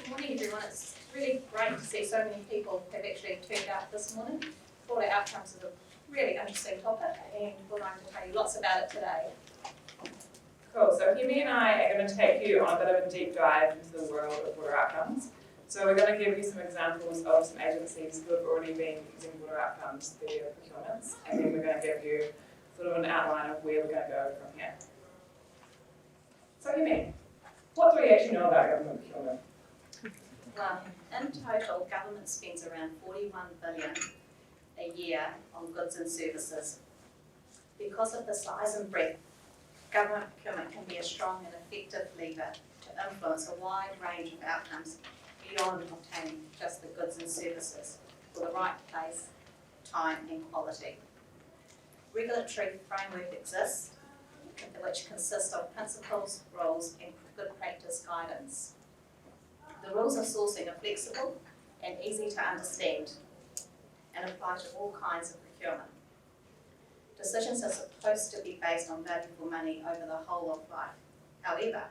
Good morning, everyone. It's really great to see so many people have actually turned out this morning. Broader outcomes is a really interesting topic, and we're going to tell you lots about it today. Cool, so Hemi and I are going to take you on a bit of a deep dive into the world of water outcomes. So we're going to give you some examples of some agencies who have already been using water outcomes through their procurements, and then we're going to give you sort of an outline of where we're going to go from here. So Hemi, what do we actually know about government procurement? Well, in total, government spends around $41 billion a year on goods and services. Because of the size and breadth, government procurement can be a strong and effective lever to influence a wide range of outcomes beyond obtaining just the goods and services for the right place, time and quality. Regulatory framework exists, which consists of principles, rules and good practice guidance. The rules of sourcing are flexible and easy to understand and apply to all kinds of procurement. Decisions are supposed to be based on value for money over the whole of life. However,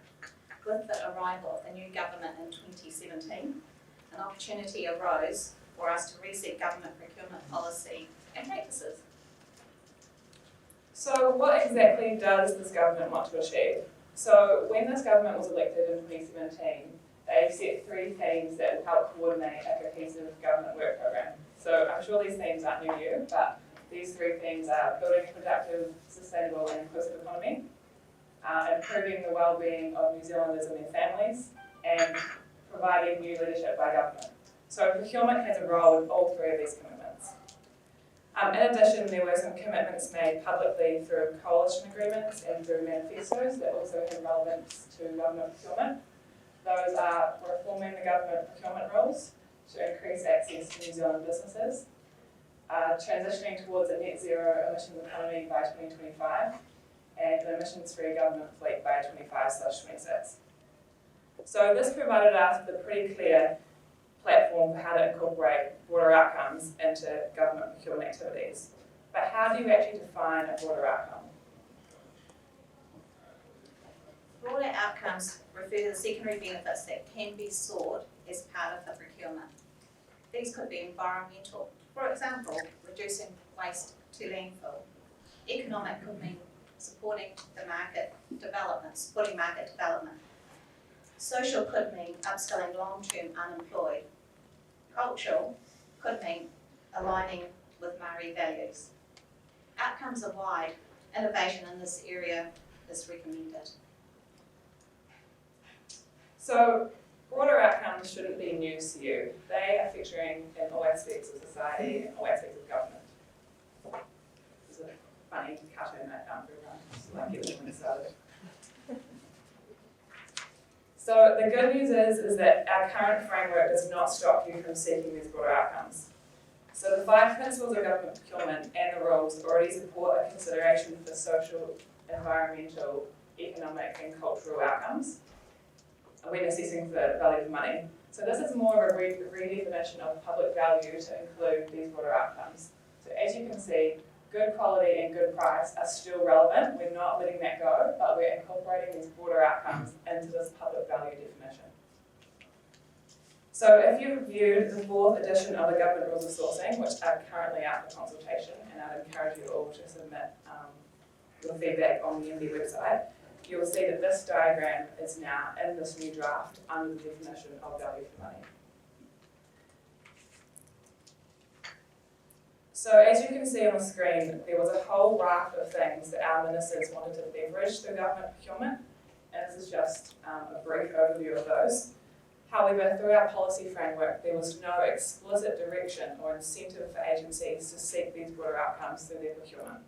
with the arrival of the new government in 2017, an opportunity arose for us to reset government procurement policy and practices. So what exactly does this government want to achieve? So when this government was elected in 2017, they set 3 themes that will help coordinate a cohesive government work program. So I'm sure these themes aren't new to you, but these 3 themes are building a productive, sustainable and inclusive economy, improving the well-being of New Zealanders and their families, and providing new leadership by government. So procurement has a role with all 3 of these commitments. In addition, there were some commitments made publicly through coalition agreements and through manifestos that also have relevance to government procurement. Those are reforming the government procurement rules to increase access to New Zealand businesses, transitioning towards a net zero emissions economy by 2025, and an emissions-free government fleet by 25/26. So this provided us with a pretty clear platform for how to incorporate broader outcomes into government procurement activities. But how do you actually define a broader outcome? Broader outcomes refer to the secondary benefits that can be sought as part of the procurement. These could be environmental, for example, reducing waste to landfill. Economic could mean supporting market development. Social could mean upskilling long-term unemployed. Cultural could mean aligning with Māori values. Outcomes are wide. Innovation in this area is recommended. So broader outcomes shouldn't be news to you. They are featuring in all aspects of society and all aspects of government. This is a funny cartoon I found for everyone, just like it when it started. So the good news is that our current framework does not stop you from seeking these broader outcomes. So the 5 principles of government procurement and the rules already support a consideration for social, environmental, economic and cultural outcomes when assessing the value of money. So this is more of a redefinition of public value to include these broader outcomes. So as you can see, good quality and good price are still relevant. We're not letting that go, but we're incorporating these broader outcomes into this public value definition. So if you've viewed the 4th edition of the Government Rules of Sourcing, which are currently out for consultation, and I'd encourage you all to submit your feedback on the MD website, you will see that this diagram is now in this new draft under the definition of value for money. So as you can see on the screen, there was a whole raft of things that our ministers wanted to leverage through government procurement, and this is just a brief overview of those. However, through our policy framework, there was no explicit direction or incentive for agencies to seek these broader outcomes through their procurement.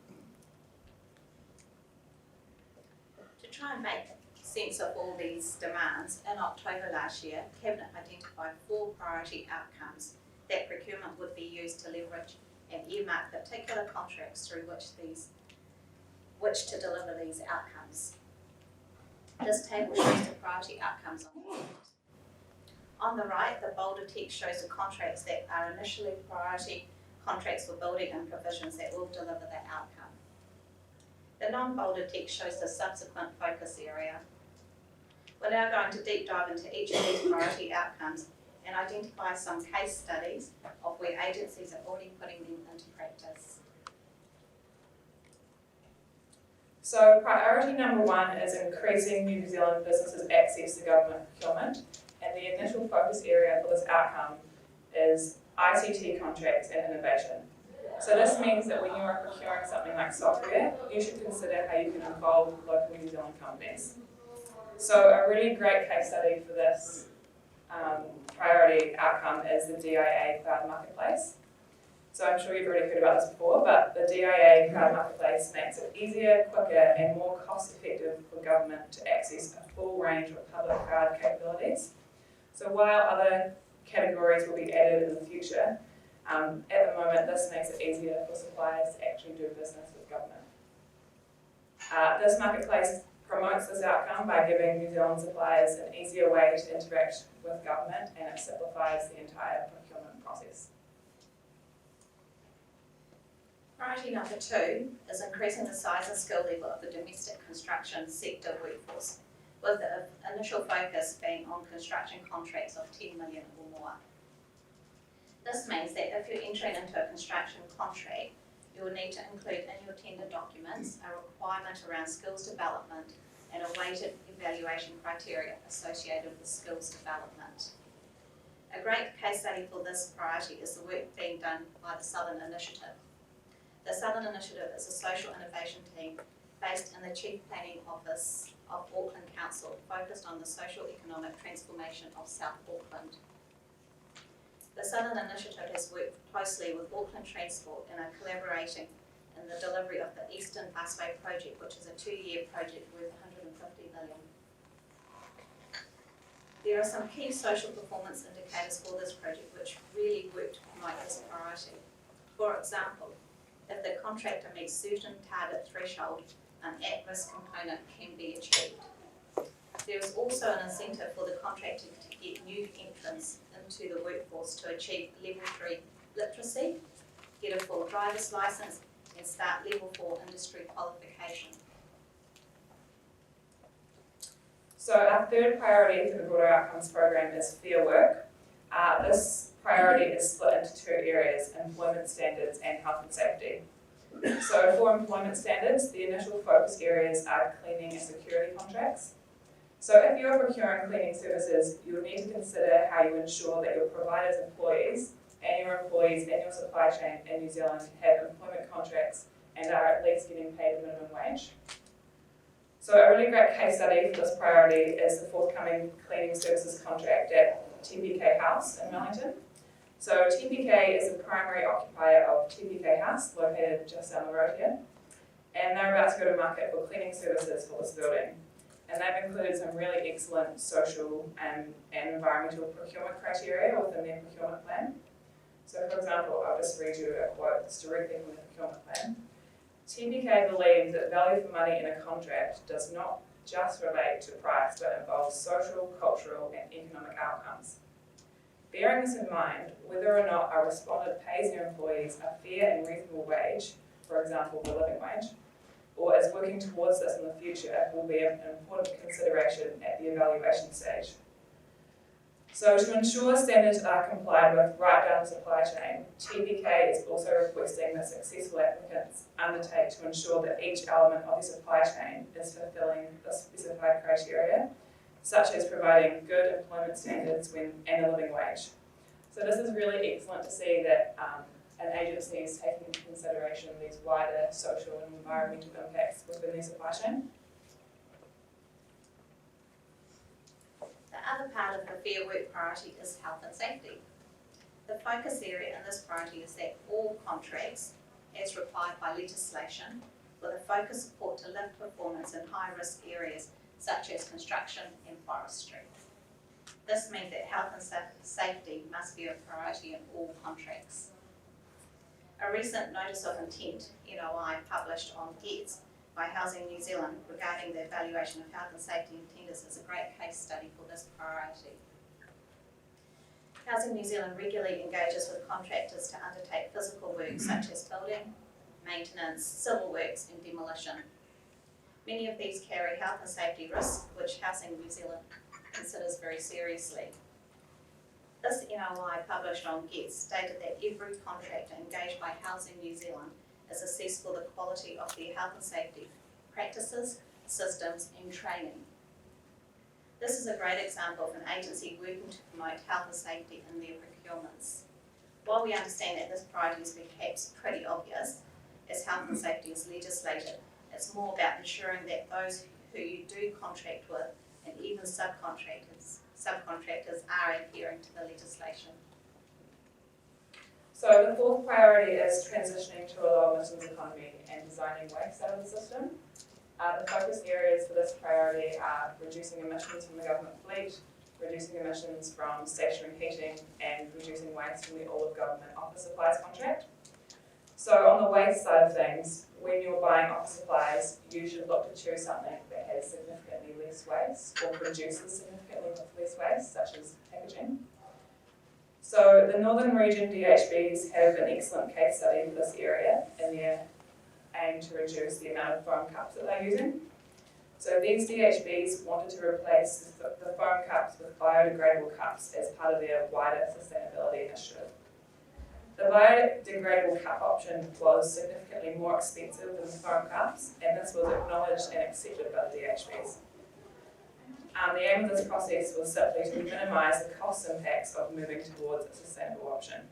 To try and make sense of all these demands, in October last year, Cabinet identified 4 priority outcomes that procurement would be used to leverage and earmark particular contracts through which to deliver these outcomes. This table shows the priority outcomes on the left. On the right, the bolded text shows the contracts that are initially priority contracts for building and provisions that will deliver that outcome. The non-bolded text shows the subsequent focus area, We're now going to deep dive into each of these priority outcomes and identify some case studies of where agencies are already putting them into practice. So priority number 1 is increasing New Zealand businesses' access to government procurement, and the initial focus area for this outcome is ICT contracts and innovation. So this means that when you are procuring something like software, you should consider how you can involve local New Zealand companies. So a really great case study for this priority outcome is the DIA Cloud Marketplace. So I'm sure you've already heard about this before, but the DIA Cloud Marketplace makes it easier, quicker, and more cost-effective for government to access a full range of public cloud capabilities. So while other categories will be added in the future, at the moment this makes it easier for suppliers to actually do business with government. This marketplace promotes this outcome by giving New Zealand suppliers an easier way to interact with government, and it simplifies the entire procurement process. Priority number 2 is increasing the size and skill level of the domestic construction sector workforce, with the initial focus being on construction contracts of 10 million or more. This means that if you're entering into a construction contract, you will need to include in your tender documents a requirement around skills development and a weighted evaluation criteria associated with skills development. A great case study for this priority is the work being done by the Southern Initiative. The Southern Initiative is a social innovation team based in the Chief Planning Office of Auckland Council, focused on the social economic transformation of South Auckland. The Southern Initiative has worked closely with Auckland Transport and are collaborating in the delivery of the Eastern Busway project, which is a 2-year project worth $150 million. There are some key social performance indicators for this project which really work to promote this priority. For example, if the contractor meets certain target threshold, an at-risk component can be achieved. There is also an incentive for the contractor to get new entrants into the workforce to achieve level 3 literacy, get a full driver's licence, and start level 4 industry qualification. So our third priority for the broader outcomes program is fair work. This priority is split into 2 areas: employment standards and health and safety. So for employment standards, the initial focus areas are cleaning and security contracts. So if you are procuring cleaning services, you will need to consider how you ensure that your provider's employees and your employees in your supply chain in New Zealand have employment contracts and are at least getting paid the minimum wage. So a really great case study for this priority is the forthcoming cleaning services contract at TPK House in Wellington. So TPK is the primary occupier of TPK House, located just down the road here, and they're about to go to market for cleaning services for this building. And they've included some really excellent social and environmental procurement criteria within their procurement plan. So for example, I'll just read you a quote that's directly from the procurement plan. TPK believes that value for money in a contract does not just relate to price, but involves social, cultural, and economic outcomes. Bearing this in mind, whether or not a respondent pays their employees a fair and reasonable wage, for example, the living wage, or is working towards this in the future, will be an important consideration at the evaluation stage. So to ensure standards are complied with right down the supply chain, TPK is also requesting that successful applicants undertake to ensure that each element of the supply chain is fulfilling the specified criteria, such as providing good employment standards and a living wage. So this is really excellent to see that an agency is taking into consideration these wider social and environmental impacts within their supply chain. The other part of the fair work priority is health and safety. The focus area in this priority is that all contracts, as required by legislation, with a focus support to lift performance in high-risk areas such as construction and forestry. This means that health and safety must be a priority in all contracts. A recent Notice of Intent, NOI, published on GETS by Housing New Zealand regarding the evaluation of health and safety in tenders is a great case study for this priority. Housing New Zealand regularly engages with contractors to undertake physical work such as building, maintenance, civil works and demolition. Many of these carry health and safety risks, which Housing New Zealand considers very seriously. This NOI published on GETS stated that every contractor engaged by Housing New Zealand is assessed for the quality of their health and safety practices, systems and training. This is a great example of an agency working to promote health and safety in their procurements. While we understand that this priority is perhaps pretty obvious, as health and safety is legislated, it's more about ensuring that those who you do contract with and even subcontractors are adhering to the legislation. So the fourth priority is transitioning to a low emissions economy and designing waste out of the system. The focus areas for this priority are reducing emissions from the government fleet, reducing emissions from stationary heating, and reducing waste from the all of government office supplies contract. So on the waste side of things, when you're buying office supplies, you should look to choose something that has significantly less waste or produces significantly less waste, such as packaging. So the Northern Region DHBs have an excellent case study for this area in their aim to reduce the amount of foam cups that they're using. So these DHBs wanted to replace the foam cups with biodegradable cups as part of their wider sustainability initiative. The biodegradable cup option was significantly more expensive than the foam cups, and this was acknowledged and accepted by the DHBs. The aim of this process was simply to minimise the cost impacts of moving towards a sustainable option.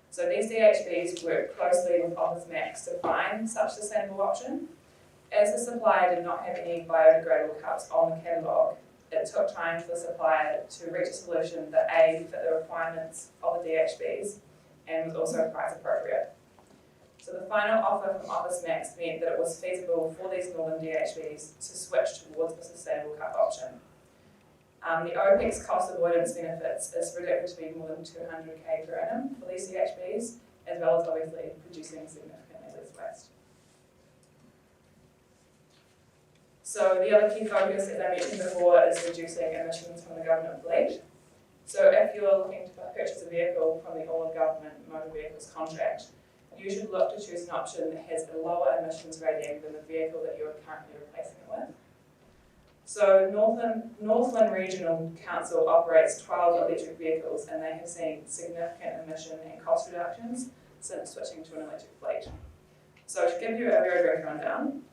So these DHBs worked closely with Office Max to find such sustainable option. As the supplier did not have any biodegradable cups on the catalogue, it took time for the supplier to reach a solution that A, fit the requirements of the DHBs and was also price appropriate. So the final offer from Office Max meant that it was feasible for these Northern DHBs to switch towards a sustainable cup option. The OPEX cost avoidance benefits is predicted to be more than 200k per annum for these DHBs, as well as obviously producing significantly less waste. So the other key focus, as I mentioned before, is reducing emissions from the government fleet. So if you're looking to purchase a vehicle from the all of government motor vehicles contract, you should look to choose an option that has a lower emissions rating than the vehicle that you are currently replacing it with. So Northland Regional Council operates 12 electric vehicles, and they have seen significant emission and cost reductions since switching to an electric fleet. So to give you a very brief rundown,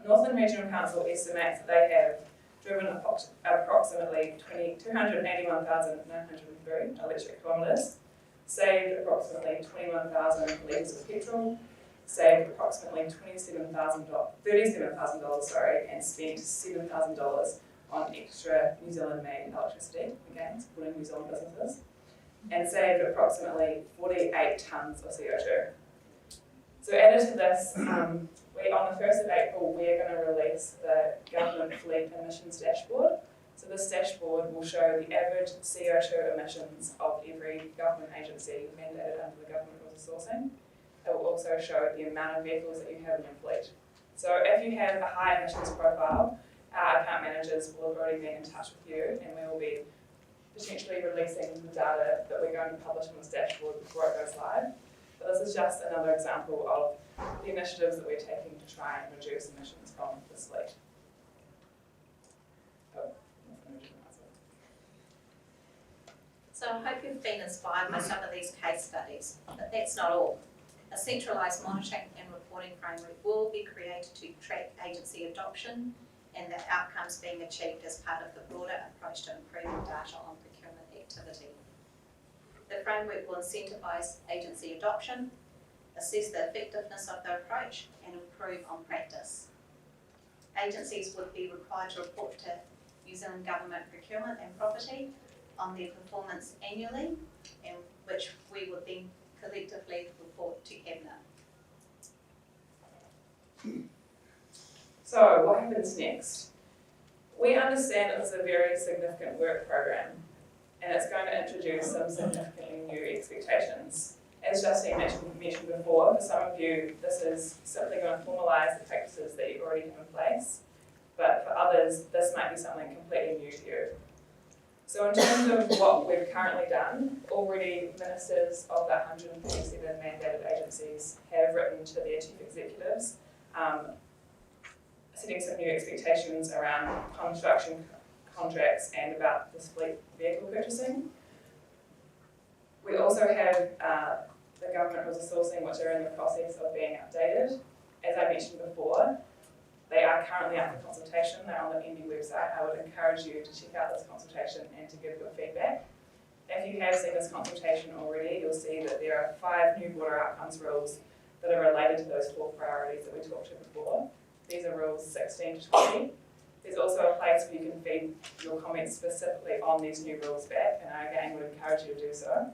Northland Regional Council estimates that they have driven approximately 281,903 electric kilometres, saved approximately 21,000 litres of petrol, saved approximately $37,000, and spent $7,000 on extra New Zealand-made electricity, again supporting New Zealand businesses, and saved approximately 48 tonnes of CO2. So added to this, on the 1st of April, we are going to release the government fleet emissions dashboard. So this dashboard will show the average CO2 emissions of every government agency mandated under the government rules of sourcing. It will also show the amount of vehicles that you have in your fleet. So if you have a high emissions profile, our account managers will have already been in touch with you, and we will be potentially releasing the data that we're going to publish on this dashboard before it goes live. But this is just another example of the initiatives that we're taking to try and reduce emissions from this fleet. So I hope you've been inspired by some of these case studies, but that's not all. A centralised monitoring and reporting framework will be created to track agency adoption and the outcomes being achieved as part of the broader approach to improving data on procurement activity. The framework will incentivise agency adoption, assess the effectiveness of the approach, and improve on practice. Agencies would be required to report to New Zealand Government Procurement and Property on their performance annually, and which we would then collectively report to Cabinet. So what happens next? We understand that this is a very significant work program, and it's going to introduce some significantly new expectations. As Justine mentioned before, for some of you, this is simply going to formalise the practices that you already have in place, but for others, this might be something completely new to you. So in terms of what we've currently done, already ministers of the 137 mandated agencies have written to their chief executives setting some new expectations around construction contracts and about this fleet vehicle purchasing. We also have the government rules of sourcing, which are in the process of being updated. As I mentioned before, they are currently up for consultation. They're on the MB website. I would encourage you to check out this consultation and to give your feedback. If you have seen this consultation already, you'll see that there are 5 new water outcomes rules that are related to those 4 priorities that we talked to before. These are rules 16 to 20. There's also a place where you can feed your comments specifically on these new rules back, and I again would encourage you to do so.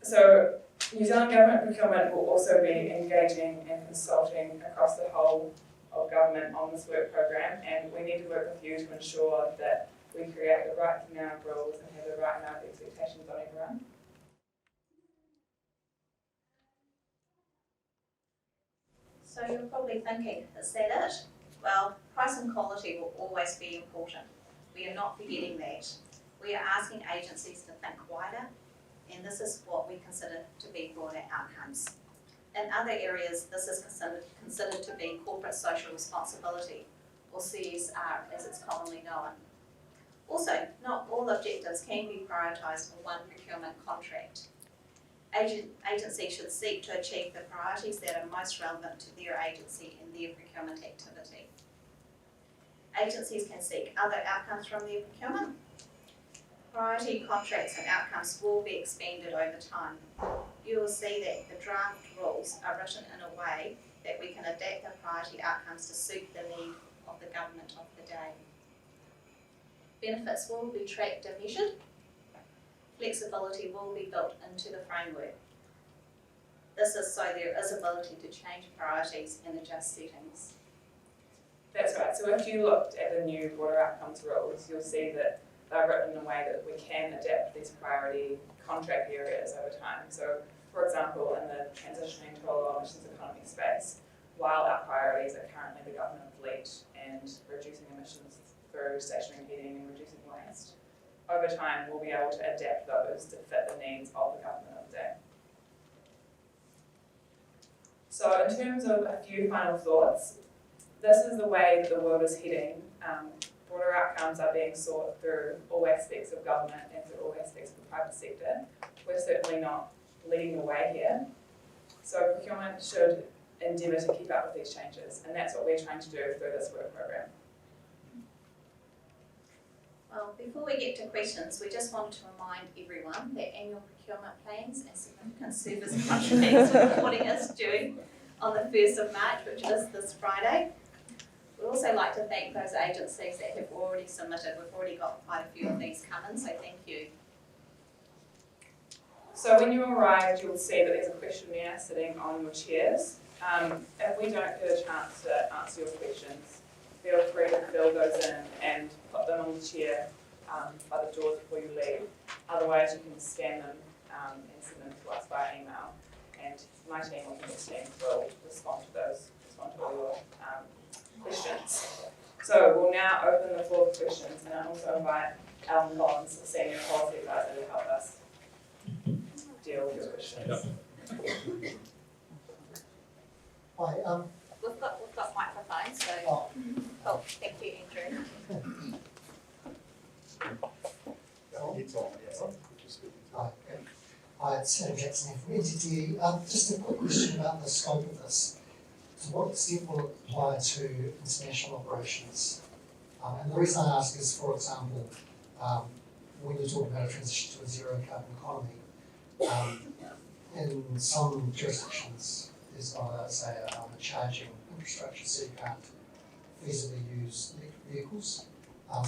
So New Zealand Government Procurement will also be engaging and consulting across the whole of government on this work program, and we need to work with you to ensure that we create the right amount of rules and have the right amount of expectations on everyone. So you're probably thinking, is that it? Well, price and quality will always be important. We are not forgetting that. We are asking agencies to think wider, and this is what we consider to be broader outcomes. In other areas, this is considered to be corporate social responsibility, or CSR as it's commonly known. Also, not all objectives can be prioritised in one procurement contract. Agencies should seek to achieve the priorities that are most relevant to their agency and their procurement activity. Agencies can seek other outcomes from their procurement. Priority contracts and outcomes will be expanded over time. You will see that the draft rules are written in a way that we can adapt the priority outcomes to suit the need of the government of the day. Benefits will be tracked and measured. Flexibility will be built into the framework. This is so there is ability to change priorities and adjust settings. That's right. So if you looked at the new water outcomes rules, you'll see that they're written in a way that we can adapt these priority contract areas over time. So, for example, in the transitioning to a low emissions economy space, while our priorities are currently the government fleet and reducing emissions through stationary heating and reducing waste, over time we'll be able to adapt those to fit the needs of the government of the day. So in terms of a few final thoughts, this is the way that the world is heading. Broader outcomes are being sought through all aspects of government and through all aspects of the private sector. We're certainly not leading the way here. So procurement should endeavour to keep up with these changes, and that's what we're trying to do through this work programme. Well, before we get to questions, we just wanted to remind everyone that annual procurement plans and significant service contracts reporting is due on the 1st of March, which is this Friday. We'd also like to thank those agencies that have already submitted. We've already got quite a few of these coming, so thank you. So when you arrived, you'll see that there's a questionnaire sitting on your chairs. If we don't get a chance to answer your questions, feel free to fill those in and put them on the chair by the doors before you leave. Otherwise, you can scan them and send them to us via email. And my team or the next team will respond to all your questions. So we'll now open the floor for questions, and I also invite Alan Collins, the Senior Policy Advisor, to help us deal with your questions. Hi, We've got microphones, so oh, thank you, Andrew. Hi, it's Adam Jackson here from NZTE. Just a quick question about the scope of this. To what extent will it apply to international operations? And the reason I ask is, for example, when you're talking about a transition to a zero carbon economy, in some jurisdictions there's not a charging infrastructure, so you can't feasibly use electric vehicles.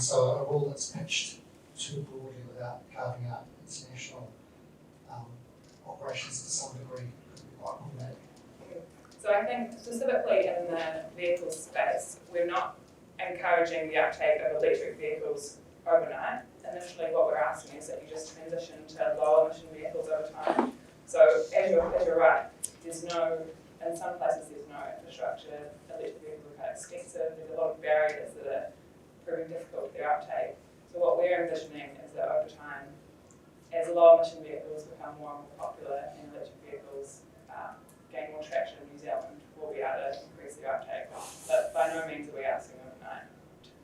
So a rule that's pitched too broadly without carving out international operations to some degree could be quite problematic. So I think specifically in the vehicle space, we're not encouraging the uptake of electric vehicles overnight. Initially what we're asking is that you just transition to low emission vehicles over time. So as you're right, in some places there's no infrastructure, electric vehicles are quite expensive, there's a lot of barriers that are proving difficult for their uptake. So what we're envisioning is that over time, as low emission vehicles become more and more popular and electric vehicles gain more traction in New Zealand, we'll be able to increase their uptake no means are we asking them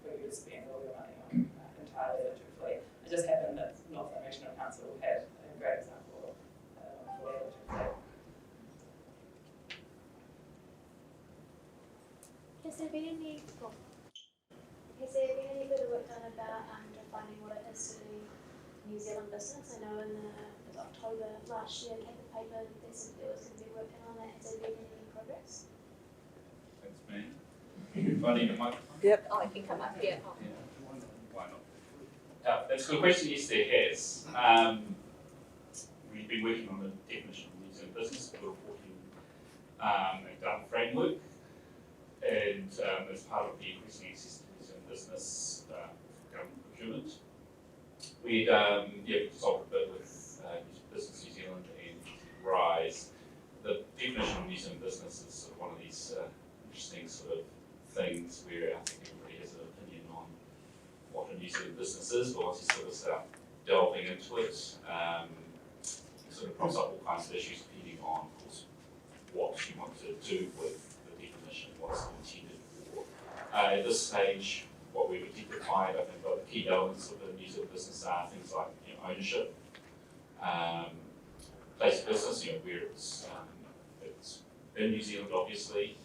for you to spend all your money on entirely electric fleet. It just happened that Northland Regional Council had a great example of fully electric fleet. Has there been any further work done about defining what it is to be New Zealand business? I know in the October last year, Cape Paper, they said there was going to be work done on that. Has there been any progress? That's me. Do I need a microphone? Yep. Oh, I can come up here. Why not? That's a good question. Yes, there has. We've been working on the definition of New Zealand business, we're reporting a done framework, and as part of the increasing access to New Zealand business government procurement, we'd consulted a bit with Business New Zealand and RISE. The definition of New Zealand business is sort of one of these interesting sort of things where I think everybody has an opinion on what a New Zealand business is, but once you sort of start delving into it, it sort of prompts up all kinds of issues depending on, of course, what you want to do with the definition, what's intended for. At this stage, what we've identified, I think, are the key elements of a New Zealand business are things like ownership, place of business, where it's in New Zealand, obviously,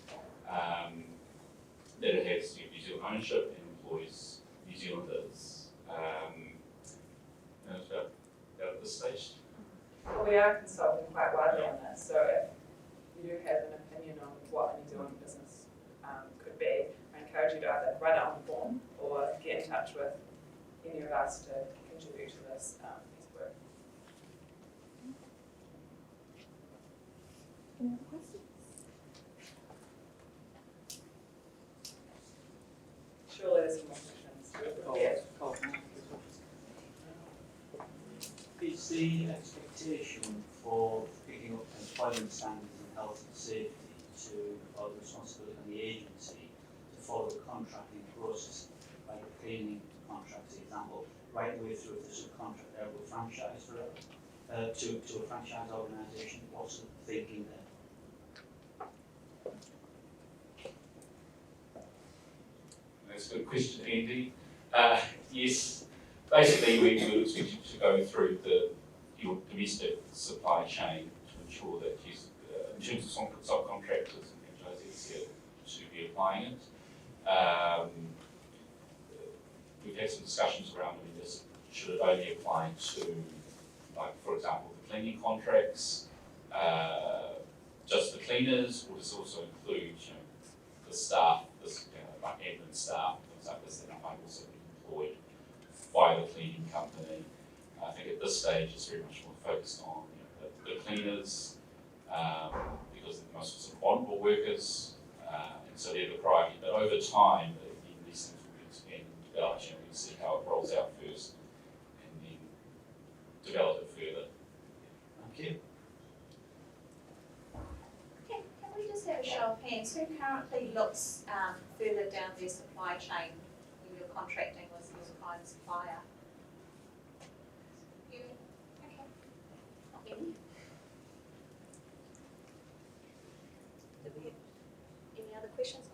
that it has New Zealand ownership and employs New Zealanders. And it's about at this stage. Well, we are consulting quite widely on this, so if you do have an opinion on what a New Zealand business could be, I encourage you to either write it on the form or get in touch with any of us to contribute to this piece of work. Any other questions? Surely there's some more questions. Yeah. Is the expectation for picking up employment standards and health and safety to provide the responsibility on the agency to follow the contracting process, like a cleaning contract, for example, right the way through the subcontract there with franchise for it, to a franchise organisation? What's the thinking there? That's a good question, Andy. Yes, basically we would expect you to go through your domestic supply chain to ensure that you, in terms of subcontractors and franchisees here, to be applying it. We've had some discussions around this. Should it only apply to, like, for example, the cleaning contracts, just the cleaners, or does it also include, the staff, like admin staff, things like this, that might also be employed by the cleaning company? I think at this stage it's very much more focused on the cleaners, because they're the most sort of vulnerable workers, and so they're the priority. But over time, these things will be expanded and developed. We can see how it rolls out first, and then develop it further. Thank you. Can we just have a show of hands? Who currently looks further down their supply chain when you're contracting with your prime supplier? You? Okay. Not many. Any other questions?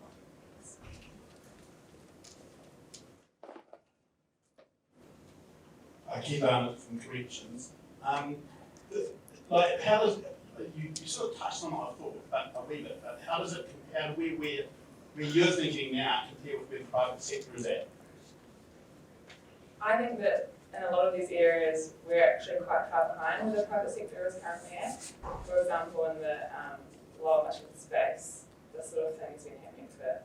Keith Arnott from Corrections. Like, how does you sort of touched on it, I thought, but a wee bit. But how does it compare to where you're thinking now compared with where the private sector is at? I think that in a lot of these areas, we're actually quite far behind where the private sector is currently at. For example, in the lower Michigan space, this sort of thing's been happening for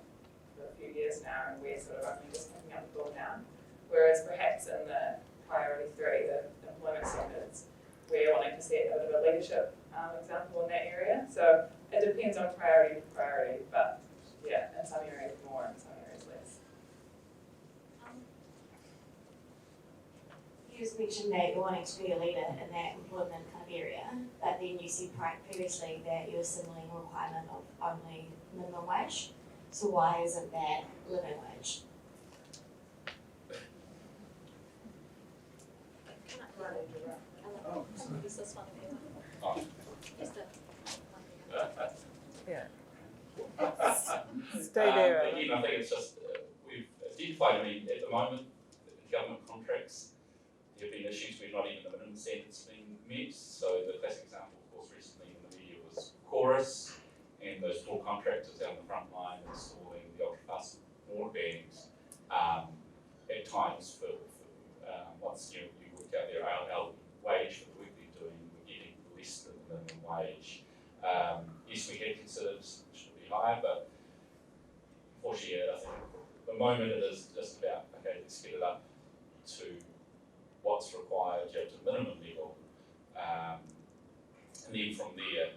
a few years now, and we're sort of only just picking up the ball now. Whereas perhaps in the priority 3, the employment standards, we're wanting to see a bit of a leadership example in that area. So it depends on priority to priority, but yeah, in some areas more, in some areas less. You just mentioned that you're wanting to be a leader in that employment kind of area, but then you said previously that you're signaling a requirement of only minimum wage. So why isn't that living wage? Is this one of them? Oh. Is the Yeah. stay there. Again, I think it's just, we've identified, at the moment, government contracts, there have been issues where not even the minimum standards being met. So the classic example, of course, recently in the media was Chorus, and those four contractors out on the front line installing the ultra-fast broadband, at times once you worked out their our wage for the work they're doing, we're getting less than the minimum wage. Yes, we had considered it should be higher, but unfortunately, I think at the moment it is just about, okay, let's get it up to what's required, to the minimum level, and then from there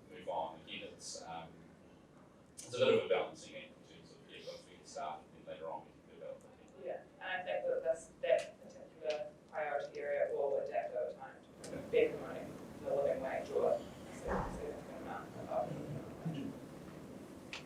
move on. Again, it's a bit of a balancing act in terms of once we get started, then later on we can develop it. Yeah, and I think that that particular priority area will adapt over time to be promoting the living wage or a significant amount above the minimum wage.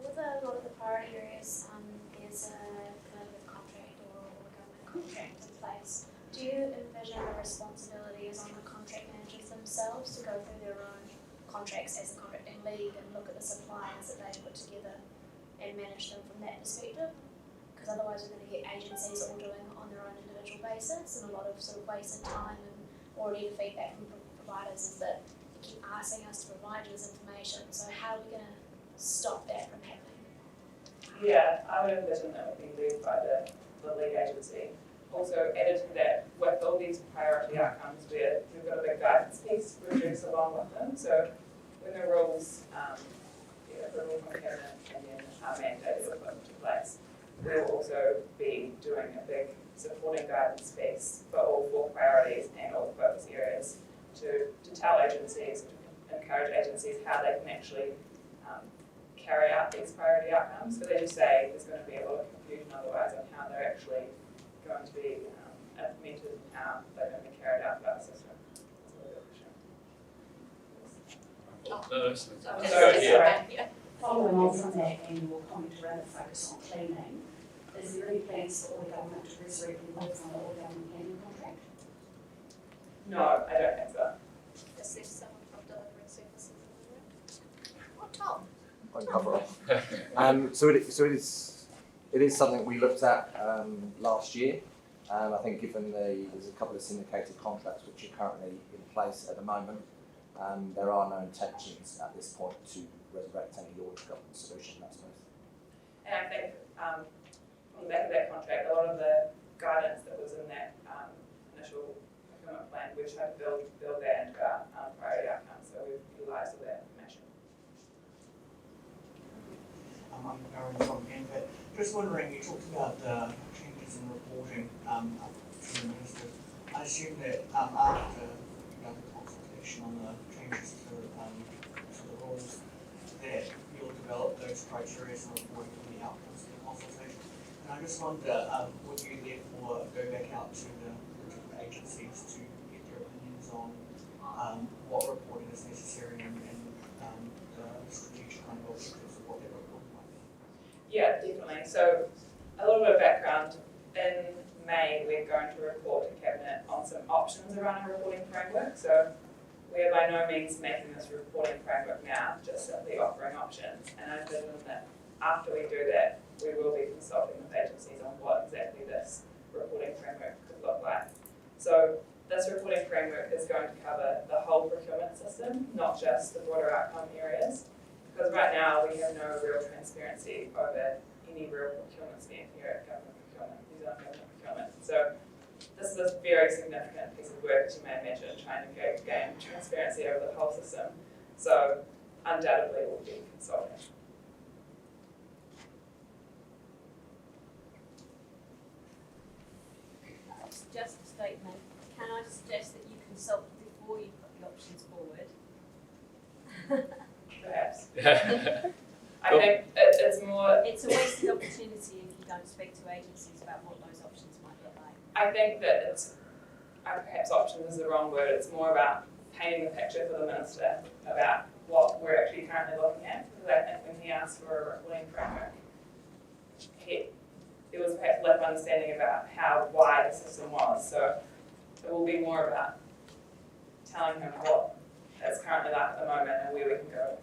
With a lot of the priority areas, there's a collaborative contract or a government contract in place. Do you envision the responsibility is on the contract managers themselves to go through their own contracts as a contracting lead and look at the suppliers that they put together and manage them from that perspective? Because otherwise we're going to get agencies all doing it on their own individual basis, and a lot of sort of wasted time. And already the feedback from providers is that they keep asking us to provide you this information. So how are we going to stop that from happening? Yeah, I would envision that would be led by the lead agency. Also added to that, with all these priority outcomes, we've got a big guidance piece produced along with them. So when the rules, the rule from Cabinet and then our mandate is put into place, we'll also be doing a big supporting guidance piece for all four priorities and all focus areas to tell agencies, to encourage agencies how they can actually carry out these priority outcomes. Because as you say, there's going to be a lot of confusion otherwise on how they're actually going to be implemented and how they're going to be carried out by the system. Following on from that and your comment around the focus on cleaning, is there any plans for all the government to resurrectly live on the all government cleaning contract? No, I don't think so. Just there's someone from delivering services in the room. What, Tom? I'll cover off. So it is something we looked at last year. I think given there's a couple of syndicated contracts which are currently in place at the moment, there are no intentions at this point to resurrect any audit government solution in that space. And I think on the back of that contract, a lot of the guidance that was in that initial procurement plan, we've tried to build that into our priority outcomes, so we've utilised all that information. I'm Aaron from Envet. Just wondering, you talked about changes in reporting from the minister. I assume that after the consultation on the changes to the rules, that you'll develop those criteria and reporting on the outcomes of the consultation. And I just wonder, would you therefore go back out to the different agencies to get their opinions on what reporting is necessary and the strategic kind of objectives of what their reporting might be? Yeah, definitely. So a little bit of background. In May, we're going to report to Cabinet on some options around our reporting framework. So we're by no means making this reporting framework now, just simply offering options. And I envision that after we do that, we will be consulting with agencies on what exactly this reporting framework could look like. So this reporting framework is going to cover the whole procurement system, not just the broader outcome areas. Because right now we have no real transparency over any real procurement spend here at government procurement, New Zealand government procurement. So this is a very significant piece of work, as you may imagine, trying to gain transparency over the whole system. So undoubtedly we'll be consulting. Just a statement. Can I suggest that you consult before you put the options forward? Perhaps. I think it's more. It's a wasted opportunity if you don't speak to agencies about what those options might look like. I think that it's, perhaps options is the wrong word, it's more about painting the picture for the minister about what we're actually currently looking at. Because I think when he asked for a reporting framework, there was perhaps lack of understanding about why the system was. So it will be more about telling him what it's currently like at the moment and where we can go